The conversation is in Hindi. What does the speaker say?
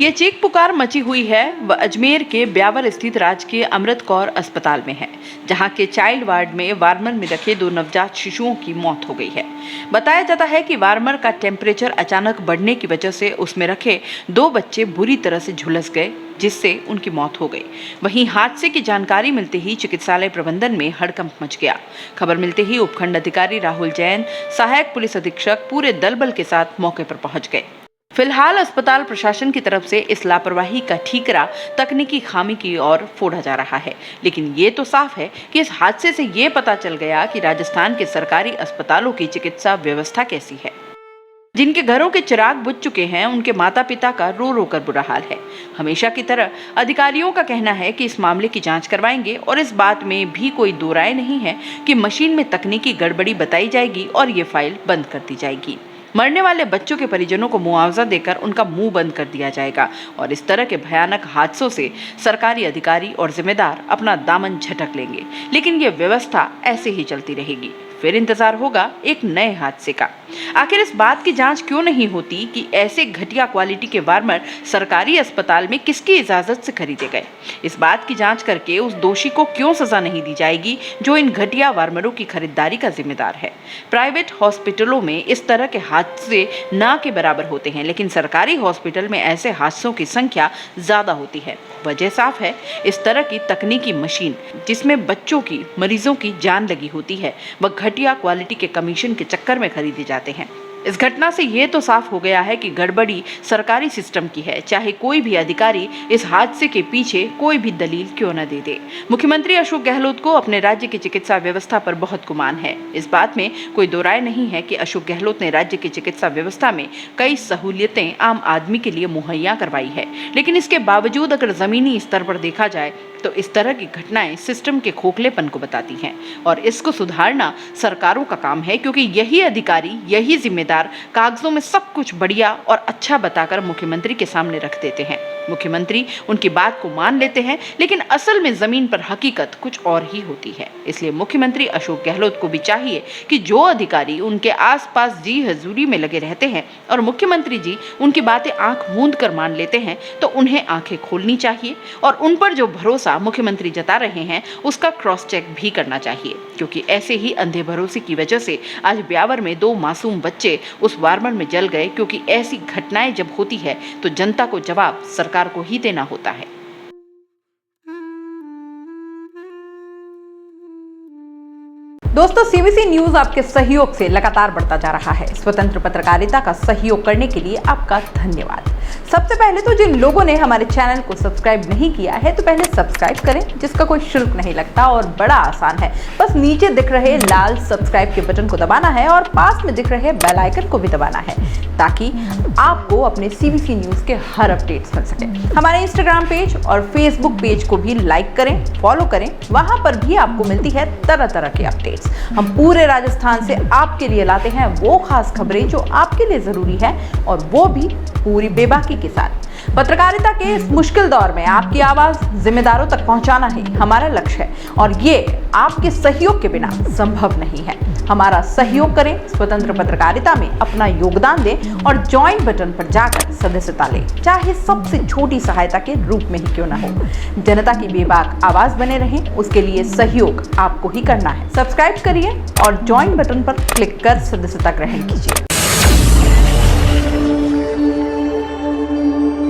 ये चीख पुकार मची हुई है वह अजमेर के ब्यावर स्थित राजकीय अमृत कौर अस्पताल में है, जहां के चाइल्ड वार्ड में वार्मर में रखे 2 नवजात शिशुओं की मौत हो गई है। बताया जाता है कि वार्मर का टेम्परेचर अचानक बढ़ने की वजह से उसमें रखे 2 बच्चे बुरी तरह से झुलस गए, जिससे उनकी मौत हो गई। वहीं हादसे की जानकारी मिलते ही चिकित्सालय प्रबंधन में हड़कंप मच गया। खबर मिलते ही उपखंड अधिकारी राहुल जैन, सहायक पुलिस अधीक्षक पूरे दल बल के साथ मौके पर पहुंच गए। फिलहाल अस्पताल प्रशासन की तरफ से इस लापरवाही का ठीकरा तकनीकी खामी की ओर फोड़ा जा रहा है, लेकिन ये तो साफ है कि इस हादसे से ये पता चल गया कि राजस्थान के सरकारी अस्पतालों की चिकित्सा व्यवस्था कैसी है। जिनके घरों के चिराग बुझ चुके हैं, उनके माता पिता का रो रो कर बुरा हाल है। हमेशा की तरह अधिकारियों का कहना है कि इस मामले की जांच करवाएंगे और इस बात में भी कोई दो राय नहीं है कि मशीन में तकनीकी गड़बड़ी बताई जाएगी और ये फाइल बंद कर दी जाएगी। मरने वाले बच्चों के परिजनों को मुआवजा देकर उनका मुंह बंद कर दिया जाएगा और इस तरह के भयानक हादसों से सरकारी अधिकारी और जिम्मेदार अपना दामन झटक लेंगे, लेकिन ये व्यवस्था ऐसे ही चलती रहेगी। फिर इंतजार होगा एक नए हादसे का। आखिर इस बात की जांच क्यों नहीं होती कि ऐसे घटिया क्वालिटी के वार्मर सरकारी अस्पताल में किसकी इजाजत से खरीदे गए? इस बात की जांच करके उस दोषी को क्यों सजा नहीं दी जाएगी जो इन घटिया वार्मरों की खरीदारी का जिम्मेदार है? प्राइवेट हॉस्पिटलों में इस तरह के हादसे ना के बराबर होते हैं, लेकिन सरकारी हॉस्पिटल में ऐसे हादसों की संख्या ज्यादा होती है। वजह साफ है, इस तरह की तकनीकी मशीन जिसमें बच्चों की, मरीजों की जान लगी होती है, वह घटिया क्वालिटी के कमीशन के चक्कर में खरीदी जाते हैं। इस घटना से ये तो साफ हो गया है कि गड़बड़ी सरकारी सिस्टम की है, चाहे कोई भी अधिकारी इस हादसे के पीछे कोई भी दलील क्यों न दे दे। मुख्यमंत्री अशोक गहलोत को अपने राज्य की चिकित्सा व्यवस्था पर बहुत गुमान है। इस बात में कोई दो राय नहीं है कि अशोक गहलोत ने राज्य की चिकित्सा व्यवस्था में कई सहूलियतें आम आदमी के लिए मुहैया करवाई है, लेकिन इसके बावजूद अगर जमीनी स्तर पर देखा जाए तो इस तरह की घटनाएं सिस्टम के खोखलेपन को बताती हैं और इसको सुधारना सरकारों का काम है, क्योंकि यही अधिकारी, यही जिम्मेदार कागजों में सब कुछ बढ़िया और अच्छा बताकर मुख्यमंत्री के सामने रख देते हैं। मुख्यमंत्री उनकी बात को मान लेते हैं, लेकिन असल में जमीन पर हकीकत कुछ और ही होती है। इसलिए मुख्यमंत्री अशोक गहलोत को भी चाहिए कि जो अधिकारी उनके आसपास जी हजूरी में लगे रहते हैं और मुख्यमंत्री जी उनकी बातें आंख मूंद कर मान लेते हैं, तो उन्हें आंखें खोलनी चाहिए और उन पर जो भरोसा मुख्यमंत्री जता रहे हैं उसका क्रॉस चेक भी करना चाहिए, क्योंकि ऐसे ही अंधे भरोसे की वजह से आज ब्यावर में 2 मासूम बच्चे उस वार्मर में जल गए, क्योंकि ऐसी घटनाएं जब होती है तो जनता को जवाब सरकार को ही देना होता है। दोस्तों, सीबीसी न्यूज आपके सहयोग से लगातार बढ़ता जा रहा है। स्वतंत्र पत्रकारिता का सहयोग करने के लिए आपका धन्यवाद। सबसे पहले तो जिन लोगों ने हमारे चैनल को सब्सक्राइब नहीं किया है, तो पहले सब्सक्राइब करें, जिसका कोई शुल्क नहीं लगता और बड़ा आसान है। बस नीचे दिख रहे लाल सब्सक्राइब के बटन को दबाना है और पास में दिख रहे बेल आइकन को भी दबाना है, ताकि आपको अपने सीबीसी न्यूज के हर अपडेट्स मिल सके। हमारे इंस्टाग्राम पेज और फेसबुक पेज को भी लाइक करें, फॉलो करें, वहां पर भी आपको मिलती है तरह तरह के अपडेट्स। हम पूरे राजस्थान से आपके लिए लाते हैं वो खास खबरें जो आपके लिए जरूरी है, और वो भी पूरी बेबाकी के साथ। पत्रकारिता के इस मुश्किल दौर में आपकी आवाज जिम्मेदारों तक पहुंचाना ही हमारा लक्ष्य है, और ये आपके सहयोग के बिना संभव नहीं है। हमारा सहयोग करें, स्वतंत्र पत्रकारिता में अपना योगदान दें और ज्वाइन बटन पर जाकर सदस्यता लें, चाहे सबसे छोटी सहायता के रूप में ही क्यों न हो। जनता की बेबाक आवाज बने रहें, उसके लिए सहयोग आपको ही करना है। सब्सक्राइब करिए और ज्वाइन बटन पर क्लिक कर सदस्यता ग्रहण कीजिए।